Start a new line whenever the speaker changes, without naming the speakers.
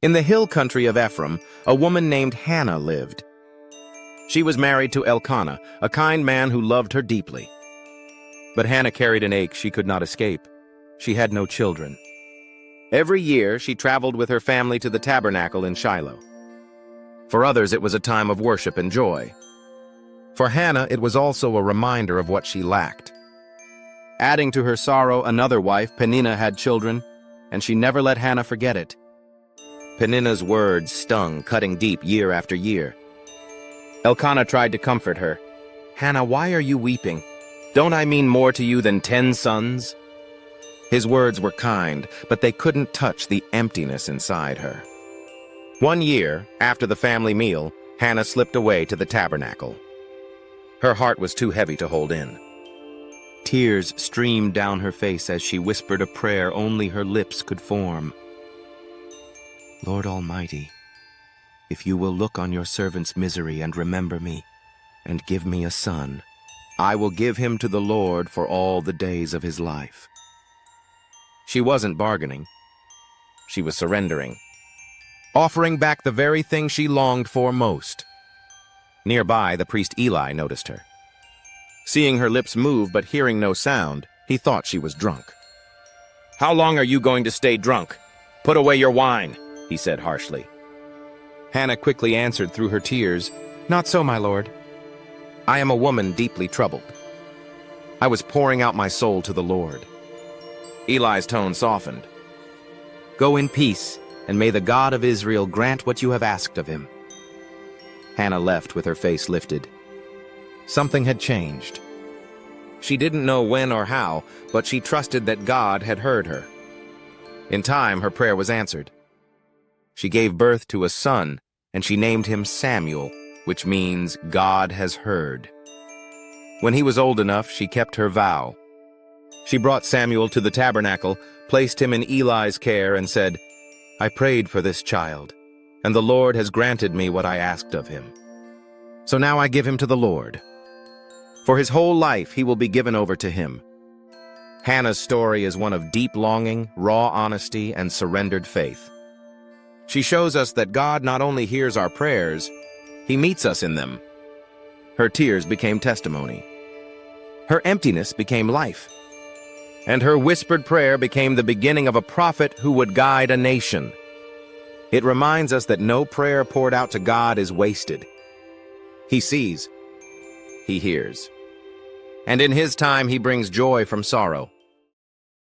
In the hill country of Ephraim, a woman named Hannah lived. She was married to Elkanah, a kind man who loved her deeply. But Hannah carried an ache she could not escape. She had no children. Every year, she traveled with her family to the tabernacle in Shiloh. For others, it was a time of worship and joy. For Hannah, it was also a reminder of what she lacked. Adding to her sorrow, another wife, Peninnah, had children, and she never let Hannah forget it. Peninnah's words stung, cutting deep year after year. Elkanah tried to comfort her. "Hannah, why are you weeping? Don't I mean more to you than 10 sons?" His words were kind, but they couldn't touch the emptiness inside her. One year, after the family meal, Hannah slipped away to the tabernacle. Her heart was too heavy to hold in. Tears streamed down her face as she whispered a prayer only her lips could form. "Lord Almighty, if you will look on your servant's misery and remember me, and give me a son, I will give him to the Lord for all the days of his life." She wasn't bargaining. She was surrendering, offering back the very thing she longed for most. Nearby, the priest Eli noticed her. Seeing her lips move but hearing no sound, he thought she was drunk. "How long are you going to stay drunk? Put away your wine," he said harshly. Hannah quickly answered through her tears, "Not so, my lord. I am a woman deeply troubled. I was pouring out my soul to the Lord." Eli's tone softened. "Go in peace, and may the God of Israel grant what you have asked of him." Hannah left with her face lifted. Something had changed. She didn't know when or how, but she trusted that God had heard her. In time, her prayer was answered. She gave birth to a son, and she named him Samuel, which means God has heard. When he was old enough, she kept her vow. She brought Samuel to the tabernacle, placed him in Eli's care, and said, "I prayed for this child, and the Lord has granted me what I asked of him. So now I give him to the Lord. For his whole life he will be given over to him." Hannah's story is one of deep longing, raw honesty, and surrendered faith. She shows us that God not only hears our prayers, he meets us in them. Her tears became testimony. Her emptiness became life. And her whispered prayer became the beginning of a prophet who would guide a nation. It reminds us that no prayer poured out to God is wasted. He sees. He hears. And in his time, he brings joy from sorrow.